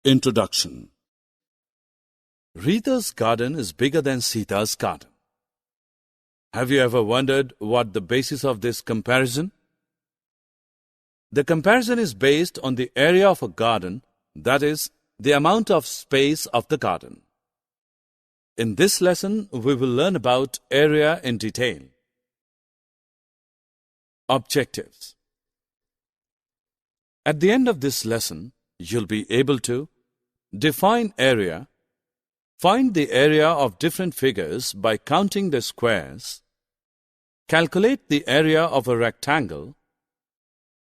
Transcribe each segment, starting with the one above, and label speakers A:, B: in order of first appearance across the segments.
A: Introduction. Rita's garden is bigger than Sita's garden. Have you ever wondered what the basis of this comparison? The comparison is based on the area of a garden, that is, the amount of space of the garden. In this lesson, we will learn about area in detail. Objectives. At the end of this lesson, you'll be able to define area, find the area of different figures by counting the squares, calculate the area of a rectangle,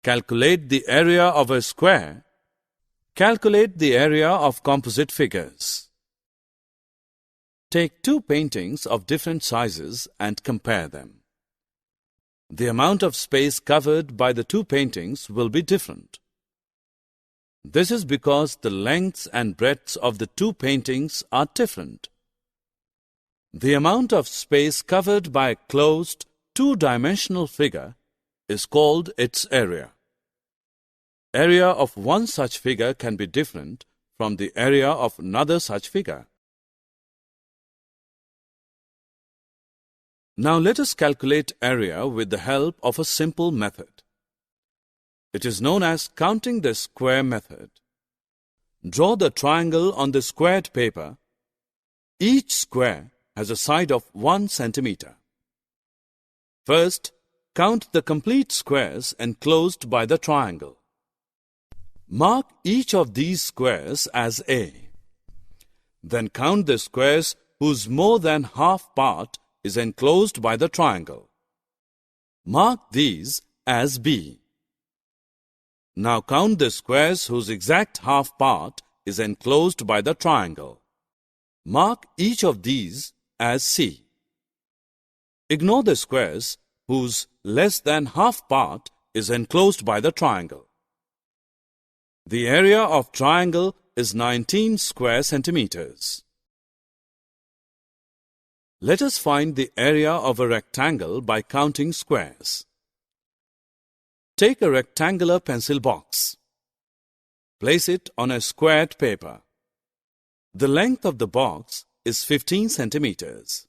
A: calculate the area of a square, calculate the area of composite figures. Take two paintings of different sizes and compare them. The amount of space covered by the two paintings will be different. This is because the lengths and breadths of the two paintings are different. The amount of space covered by a closed, two-dimensional figure is called its area. Area of one such figure can be different from the area of another such figure. Now let us calculate area with the help of a simple method. It is known as counting the square method. Draw the triangle on the squared paper. Each square has a side of 1 centimeter. First, count the complete squares enclosed by the triangle. Mark each of these squares as A. Then count the squares whose more than half part is enclosed by the triangle. Mark these as B. Now count the squares whose exact half part is enclosed by the triangle. Mark each of these as C. Ignore the squares whose less than half part is enclosed by the triangle. The area of triangle is 19 square centimeters. Let us find the area of a rectangle by counting squares. Take a rectangular pencil box. Place it on a squared paper. The length of the box is 15 centimeters.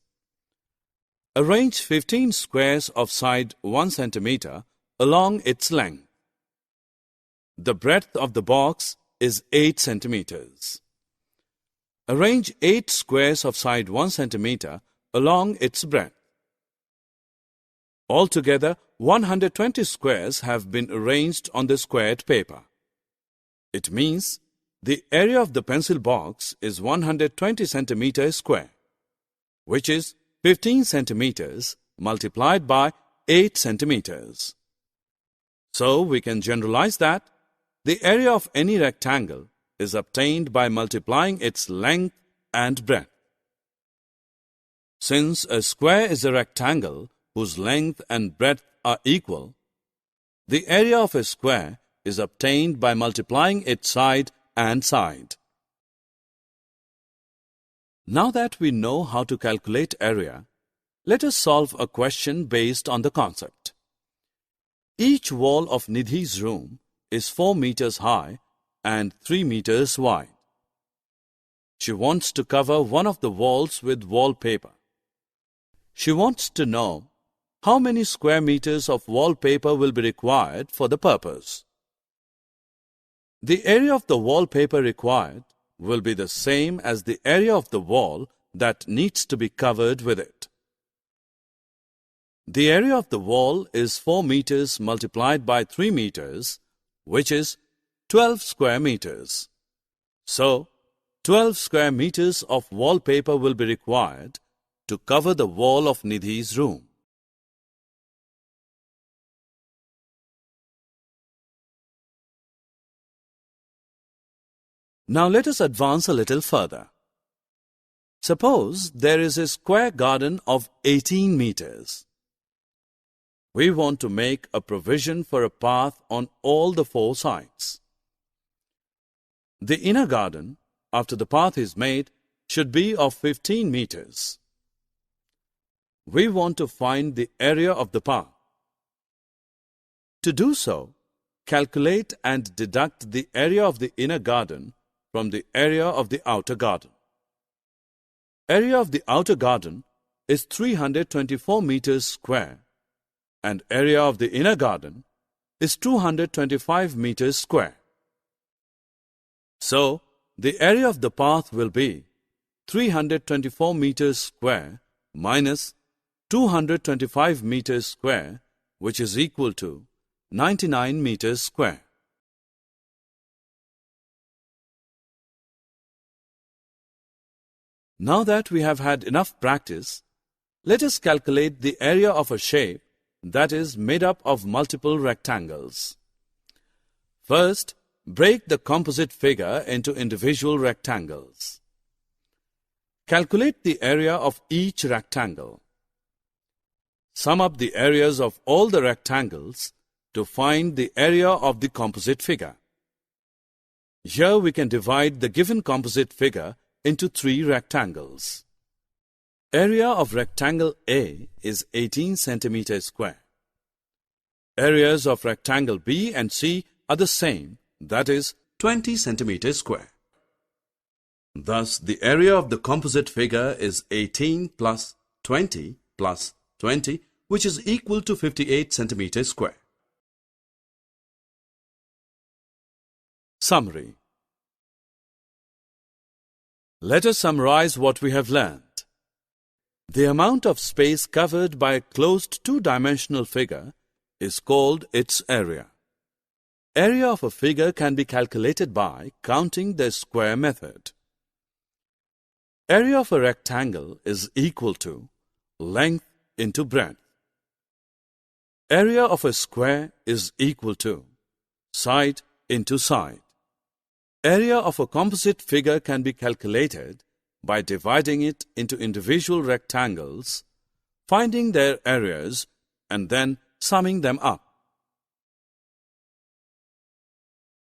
A: Arrange 15 squares of side 1 centimeter along its length. The breadth of the box is 8 centimeters. Arrange 8 squares of side 1 centimeter along its breadth. Altogether, 120 squares have been arranged on the squared paper. It means the area of the pencil box is 120 centimeters square, which is 15 centimeters multiplied by 8 centimeters. So, we can generalize that the area of any rectangle is obtained by multiplying its length and breadth. Since a square is a rectangle whose length and breadth are equal, the area of a square is obtained by multiplying its side and side. Now that we know how to calculate area, let us solve a question based on the concept. Each wall of Nidhi's room is 4 meters high and 3 meters wide. She wants to cover one of the walls with wallpaper. She wants to know how many square meters of wallpaper will be required for the purpose. The area of the wallpaper required will be the same as the area of the wall that needs to be covered with it. The area of the wall is 4 meters multiplied by 3 meters, which is 12 square meters. So, 12 square meters of wallpaper will be required to cover the wall of Nidhi's room. Now let us advance a little further. Suppose there is a square garden of 18 meters. We want to make a provision for a path on all the 4 sides. The inner garden, after the path is made, should be of 15 meters. We want to find the area of the path. To do so, calculate and deduct the area of the inner garden from the area of the outer garden. Area of the outer garden is 324 meters square and area of the inner garden is 225 meters square. So, the area of the path will be 324 meters square minus 225 meters square, which is equal to 99 meters square. Now that we have had enough practice, let us calculate the area of a shape that is made up of multiple rectangles. First, break the composite figure into individual rectangles. Calculate the area of each rectangle. Sum up the areas of all the rectangles to find the area of the composite figure. Here we can divide the given composite figure into 3 rectangles. Area of rectangle A is 18 centimeters square. Areas of rectangle B and C are the same, that is 20 centimeters square. Thus, the area of the composite figure is 18 plus 20 plus 20, which is equal to 58 centimeters square. Summary. Let us summarize what we have learned. The amount of space covered by a closed two-dimensional figure is called its area. Area of a figure can be calculated by counting the square method. Area of a rectangle is equal to length into breadth. Area of a square is equal to side into side. Area of a composite figure can be calculated by dividing it into individual rectangles, finding their areas, and then summing them up.